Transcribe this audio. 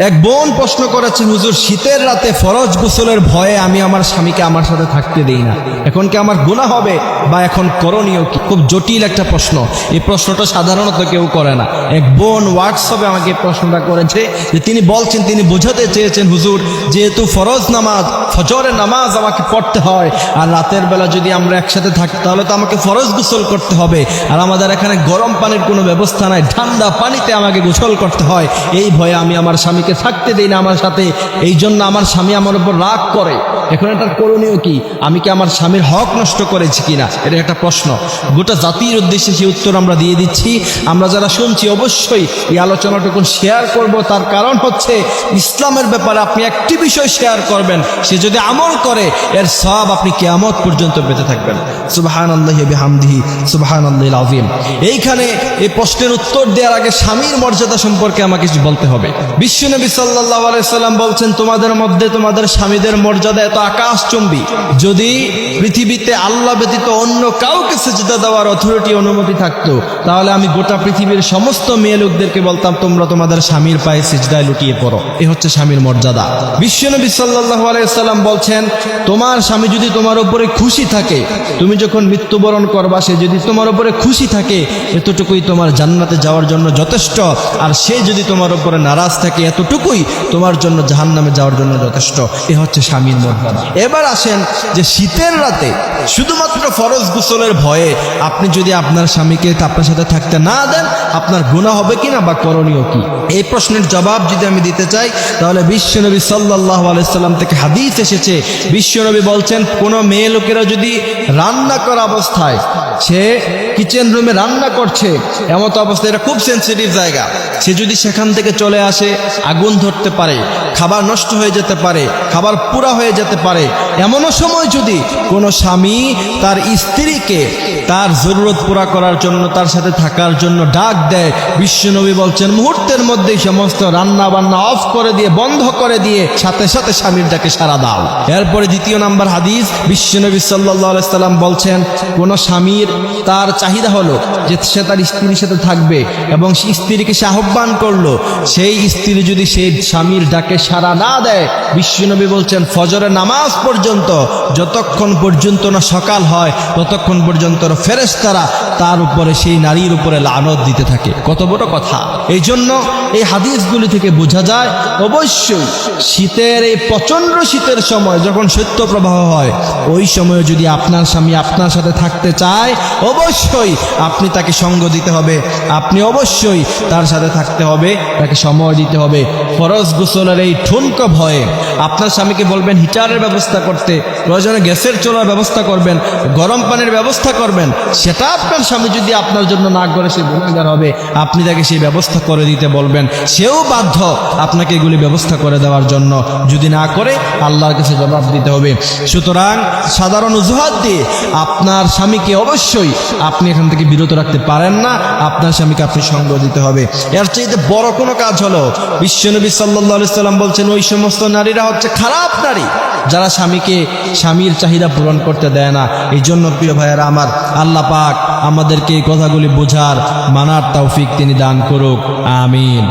এক বোন প্রশ্ন করেছেন, হুজুর শীতের রাতে ফরজ গোসলের ভয়ে আমি আমার স্বামীকে আমার সাথে থাকতে দেই না, এখন কি আমার গুনাহ হবে বা এখন করণীয় কি? খুব জটিল একটা প্রশ্ন। এই প্রশ্নটা সাধারণত কেউ করে না। এক বোন হোয়াটসঅ্যাপে আমাকে প্রশ্নটা করেছে যে তিনি বলছেন, তিনি বোঝাতে চেয়েছেন, হুজুর যেহেতু ফরজ নামাজ ফজরের নামাজ আমাকে পড়তে হয় আর রাতের বেলা যদি আমরা একসাথে থাকি তাহলে তো আমাকে ফরজ গোসল করতে হবে, আর আমাদের এখানে গরম পানির কোনো ব্যবস্থা নাই, ঠান্ডা পানিতে আমাকে গোসল করতে হয়, এই ভয়ে আমি আমার স্বামীকে থাকতে দেই না আমার সাথে, এই জন্য আমার স্বামী আমার উপর রাগ করে। এখন এটার করণীয় কি? আমি কি আমার স্বামীর হক নষ্ট করেছি কিনা? এটা একটা প্রশ্ন। গোটা জাতির উদ্দেশ্যে সেই উত্তর আমরা দিয়ে দিচ্ছি। আমরা যারা শুনছি অবশ্যই এই আলোচনাটুকু শেয়ার করব, তার কারণ হচ্ছে ইসলামের ব্যাপারে আপনি একটি বিষয় শেয়ার করবেন, সে যদি আমল করে এর সব আপনি কিয়ামত পর্যন্ত পেতে থাকবেন। সুবহানাল্লাহি ওয়া বিহামদিহি সুবহানাল্লাহিল আযীম। এইখানে এই প্রশ্নের উত্তর দেওয়ার আগে স্বামীর মর্যাদা সম্পর্কে আমাকে কিছু বলতে হবে। বিশ্বনবী সাল্লাল্লাহু আলাইহি সাল্লাম বলছেন, তোমাদের মধ্যে তোমাদের স্বামীদের মর্যাদা এত আকাশচুম্বী, যদি পৃথিবীতে আল্লাহ ব্যতীত অন্য কাউকে সিজদা দেওয়ার অথরিটি অনুমতি থাকতো তাহলে আমি গোটা পৃথিবীর সমস্ত মেয়ে লোকদেরকে বলতাম তোমরা তোমাদের স্বামীর পায়ে সিজদায় লুটিয়ে পড়ো। এ হচ্ছে স্বামীর মর্যাদা। বিশ্বনবী সাল্লাল্লাহু আলাইহি সাল্লাম বলছেন, তোমার স্বামী যদি তোমার উপরে খুশি থাকে, তুমি যখন মৃত্যুবরণ করবা সে যদি তোমার উপরে খুশি থাকে, এতটুকুই তোমার জান্নাতে যাওয়ার জন্য যথেষ্ট, আর সে যদি তোমার উপরে নারাজ থাকে এতটুকুই তোমার জন্য জাহান্নামে যাওয়ার জন্য যথেষ্ট। এ হচ্ছে স্বামীর মর্যাদা। এবার আসেন যে শীতের রাতে শুধুমাত্র ফরজ গোসলের ভয়ে আপনি যদি আপনার স্বামীকে আপনার সাথে থাকতে না দেন, আপনার গুনাহ হবে কিনা বা করণীয় কি? এই প্রশ্নের জবাব যদি আমি দিতে চাই তাহলে বিশ্বনবী সাল্লাল্লাহু আলাইহি সাল্লাম থেকে হাদিস এসেছে, বিশ্বনবী বলছেন, কোন মেয়ে লোকেরা যদি রান্না করা অবস্থায়, সে কিচেন রুমে রান্না করছে, এমত অবস্থায়, এটা খুব সেন্সিটিভ জায়গা, সে যদি সেখান থেকে চলে আসে আগুন ধরতে পারে, খাবার নষ্ট হয়ে যেতে পারে, খাবার পুরা হয়ে যেতে পারে, এমনও সময় যদি কোনো স্বামী তার স্ত্রীকে তার জরুরত পুরা করার জন্য তার সাথে থাকার জন্য ডাক দেয়, বিশ্বনবী বলছেন মুহূর্তের মধ্যেই সমস্ত রান্না বান্না অফ করে দিয়ে বন্ধ করে দিয়ে সাথে সাথে স্বামীর ডাকে সাড়া দাও। এরপরে দ্বিতীয় নাম্বার হাদিস, বিশ্বনবী সাল্লাল্লাহু আলাইহি সাল্লাম বলছেন, কোন স্বামীর তার চাহিদা হলো যে সে তার স্ত্রীর সাথে থাকবে এবং স্ত্রীকে সে আহ্বান করলো, সেই স্ত্রী যদি সেই স্বামীর ডাকে সাড়া না দেয়, বিশ্বনবী বলছেন ফজরের নামাজ পর্যন্ত, যতক্ষণ পর্যন্ত না সকাল হয় ততক্ষণ পর্যন্ত ফেরেশতারা তার উপরে, সেই নারীর উপরে লানত দিতে থাকে। কত বড় কথা! এই জন্য এই হাদিসগুলি থেকে বোঝা যায় অবশ্যই শীতের, এই প্রচন্ড শীতের সময় যখন শৈত্যপ্রবাহ হয়, ওই সময় যদি আপনার স্বামী আপনার সাথে থাকতে চায়, অবশ্যই আপনি তাকে সঙ্গ দিতে হবে, আপনি অবশ্যই তার সাথে থাকতে হবে, তাকে সময় দিতে হবে। ফরজ গোসলের এই ঠুনকো ভয়ে আপনার স্বামীকে বলবেন হিটারের ব্যবস্থা করতে, প্রয়োজনে গ্যাসের চুলার ব্যবস্থা করবেন, গরম পানির ব্যবস্থা করবেন, সেটা আপনার স্বামী যদি আপনার জন্য না করে সে গুনাহগার হবে, আপনি তাকে সেই ব্যবস্থা করে দিতে বলবেন, সেও বাধ্য আপনাকে এগুলি ব্যবস্থা করে দেওয়ার জন্য। যদি না করে আল্লাহর কাছে জবাব দিতে হবে। সুতরাং সাধারণ অজুহাত দিয়ে আপনার স্বামীকে অবশ্যই আপনি এখান থেকে বিরত রাখতে পারেন না, আপনার স্বামীকে আপনি সঙ্গ দিতে হবে। এর চাইতে বড় কোনো কাজ হলো, বিশ্বনবী সাল্লাল্লাহু আলাইহি সাল্লাম বলছেন, ওই সমস্ত নারীরা হচ্ছে খারাপ নারী যারা স্বামীকে স্বামীর চাহিদা পূরণ করতে দেয় না। এই জন্য প্রিয় ভাইয়েরা আমার, আল্লাহ পাক আমাদেরকে এই কথাগুলি বোঝার, মানার তৌফিক তিনি দান করুক। আমিন।